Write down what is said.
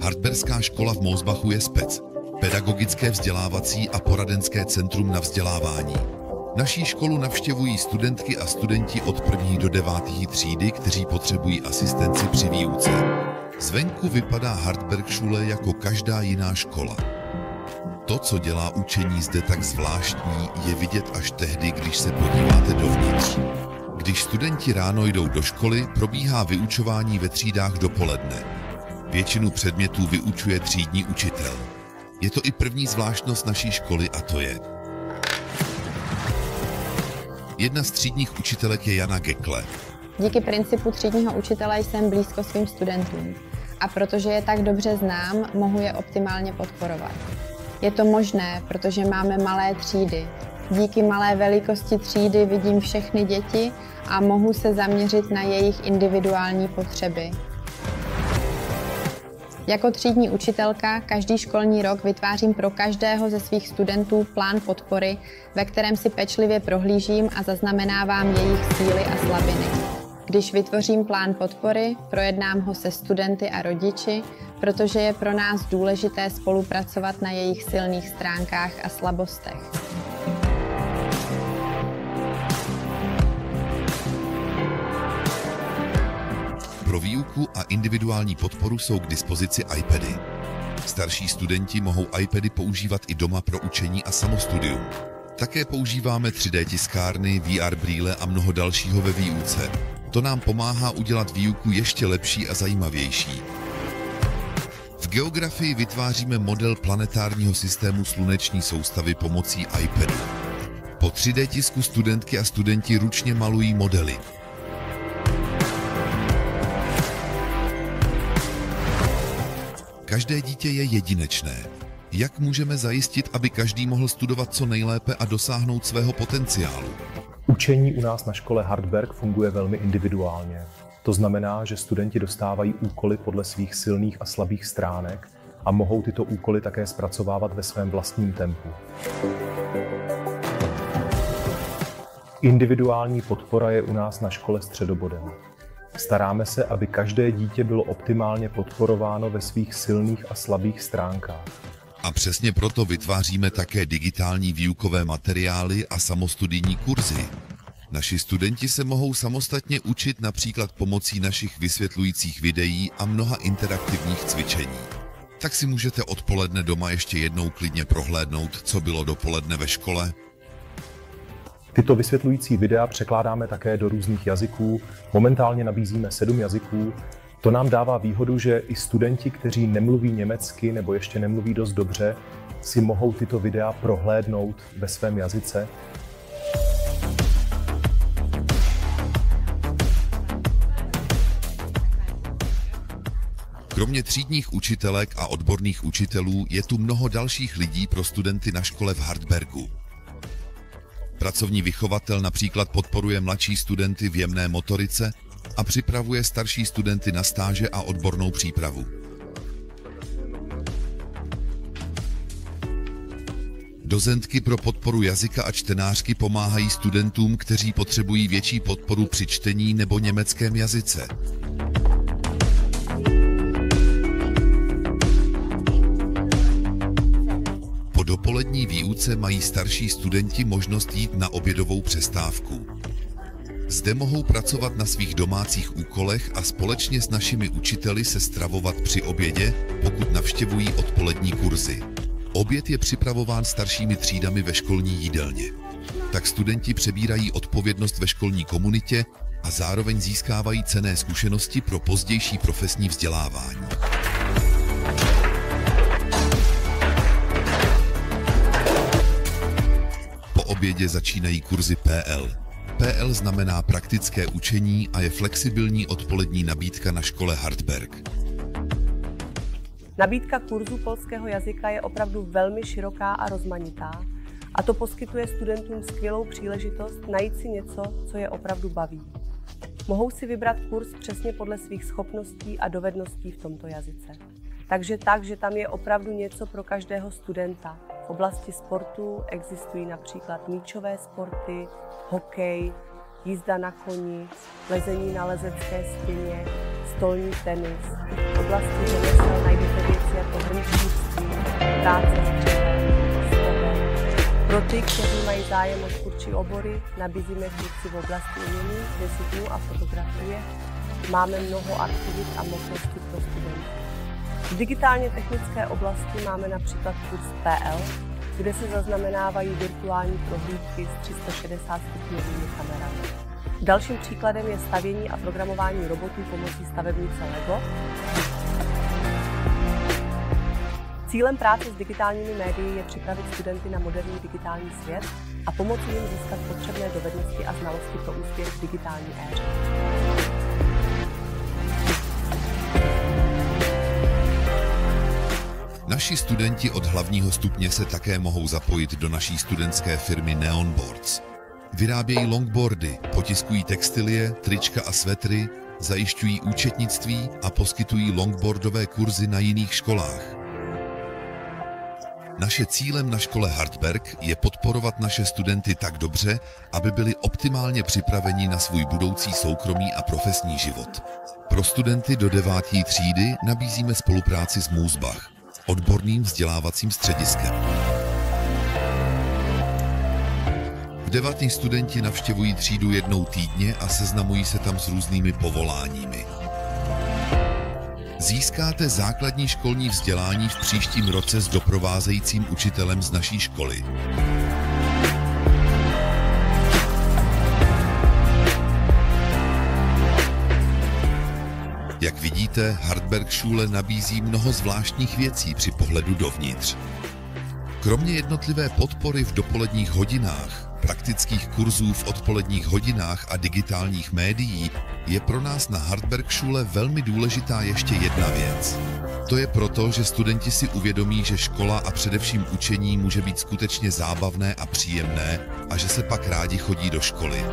Hardberská škola v Moosbachu je SPEC, pedagogické vzdělávací a poradenské centrum na vzdělávání. Naší školu navštěvují studentky a studenti od 1. do 9. třídy, kteří potřebují asistenci při výuce. Zvenku vypadá Hardbergschule jako každá jiná škola. To, co dělá učení zde tak zvláštní, je vidět až tehdy, když se podíváte dovnitř. Když studenti ráno jdou do školy, probíhá vyučování ve třídách dopoledne. Většinu předmětů vyučuje třídní učitel. Je to i první zvláštnost naší školy a to je: jedna z třídních učitelek je Jana Gekle. Díky principu třídního učitele jsem blízko svým studentům a protože je tak dobře znám, mohu je optimálně podporovat. Je to možné, protože máme malé třídy. Díky malé velikosti třídy vidím všechny děti a mohu se zaměřit na jejich individuální potřeby. Jako třídní učitelka každý školní rok vytvářím pro každého ze svých studentů plán podpory, ve kterém si pečlivě prohlížím a zaznamenávám jejich síly a slabiny. Když vytvořím plán podpory, projednám ho se studenty a rodiči, protože je pro nás důležité spolupracovat na jejich silných stránkách a slabostech. Pro výuku a individuální podporu jsou k dispozici iPady. Starší studenti mohou iPady používat i doma pro učení a samostudium. Také používáme 3D tiskárny, VR brýle a mnoho dalšího ve výuce. To nám pomáhá udělat výuku ještě lepší a zajímavější. V geografii vytváříme model planetárního systému sluneční soustavy pomocí iPadu. Po 3D tisku studentky a studenti ručně malují modely. Každé dítě je jedinečné. Jak můžeme zajistit, aby každý mohl studovat co nejlépe a dosáhnout svého potenciálu? Učení u nás na škole Hardberg funguje velmi individuálně. To znamená, že studenti dostávají úkoly podle svých silných a slabých stránek a mohou tyto úkoly také zpracovávat ve svém vlastním tempu. Individuální podpora je u nás na škole středobodem. Staráme se, aby každé dítě bylo optimálně podporováno ve svých silných a slabých stránkách. A přesně proto vytváříme také digitální výukové materiály a samostudijní kurzy. Naši studenti se mohou samostatně učit například pomocí našich vysvětlujících videí a mnoha interaktivních cvičení. Tak si můžete odpoledne doma ještě jednou klidně prohlédnout, co bylo dopoledne ve škole. Tyto vysvětlující videa překládáme také do různých jazyků. Momentálně nabízíme 7 jazyků. To nám dává výhodu, že i studenti, kteří nemluví německy nebo ještě nemluví dost dobře, si mohou tyto videa prohlédnout ve svém jazyce. Kromě třídních učitelek a odborných učitelů je tu mnoho dalších lidí pro studenty na škole v Hardbergu. Pracovní vychovatel například podporuje mladší studenty v jemné motorice a připravuje starší studenty na stáže a odbornou přípravu. Docentky pro podporu jazyka a čtenářky pomáhají studentům, kteří potřebují větší podporu při čtení nebo německém jazyce. Po dopolední výuce mají starší studenti možnost jít na obědovou přestávku. Zde mohou pracovat na svých domácích úkolech a společně s našimi učiteli se stravovat při obědě, pokud navštěvují odpolední kurzy. Oběd je připravován staršími třídami ve školní jídelně. Tak studenti přebírají odpovědnost ve školní komunitě a zároveň získávají cenné zkušenosti pro pozdější profesní vzdělávání. Po obědě začínají kurzy PL. PL znamená praktické učení a je flexibilní odpolední nabídka na škole Hardberg. Nabídka kurzů polského jazyka je opravdu velmi široká a rozmanitá a to poskytuje studentům skvělou příležitost najít si něco, co je opravdu baví. Mohou si vybrat kurz přesně podle svých schopností a dovedností v tomto jazyce. Takže tam je opravdu něco pro každého studenta. V oblasti sportu existují například míčové sporty, hokej, jízda na koni, lezení na lezecké stěně, stolní tenis. V oblasti řemesel najdete věci jako hrnčířství, práce s dřevem, slovem. Pro ty, kteří mají zájem o tvůrčí obory, nabízíme kurzy v oblasti umění, designu a fotografie. Máme mnoho aktivit a možností pro studenty. V digitálně technické oblasti máme například kurz PL, kde se zaznamenávají virtuální prohlídky s 360 stupňovými kamerami. Dalším příkladem je stavění a programování robotů pomocí stavebnice LEGO. Cílem práce s digitálními médii je připravit studenty na moderní digitální svět a pomoci jim získat potřebné dovednosti a znalosti pro úspěch v digitální éře. Naši studenti od hlavního stupně se také mohou zapojit do naší studentské firmy Neon Boards. Vyrábějí longboardy, potiskují textilie, trička a svetry, zajišťují účetnictví a poskytují longboardové kurzy na jiných školách. Naše cílem na škole Hartberg je podporovat naše studenty tak dobře, aby byli optimálně připraveni na svůj budoucí soukromý a profesní život. Pro studenty do 9. třídy nabízíme spolupráci s Moosbach, odborným vzdělávacím střediskem. V 9. studenti navštěvují třídu jednou týdně a seznamují se tam s různými povoláními. Získáte základní školní vzdělání v příštím roce s doprovázejícím učitelem z naší školy. Jak vidíte, Hartbergschule nabízí mnoho zvláštních věcí při pohledu dovnitř. Kromě jednotlivé podpory v dopoledních hodinách, praktických kurzů v odpoledních hodinách a digitálních médií, je pro nás na Hartbergschule velmi důležitá ještě jedna věc. To je proto, že studenti si uvědomí, že škola a především učení může být skutečně zábavné a příjemné a že se pak rádi chodí do školy.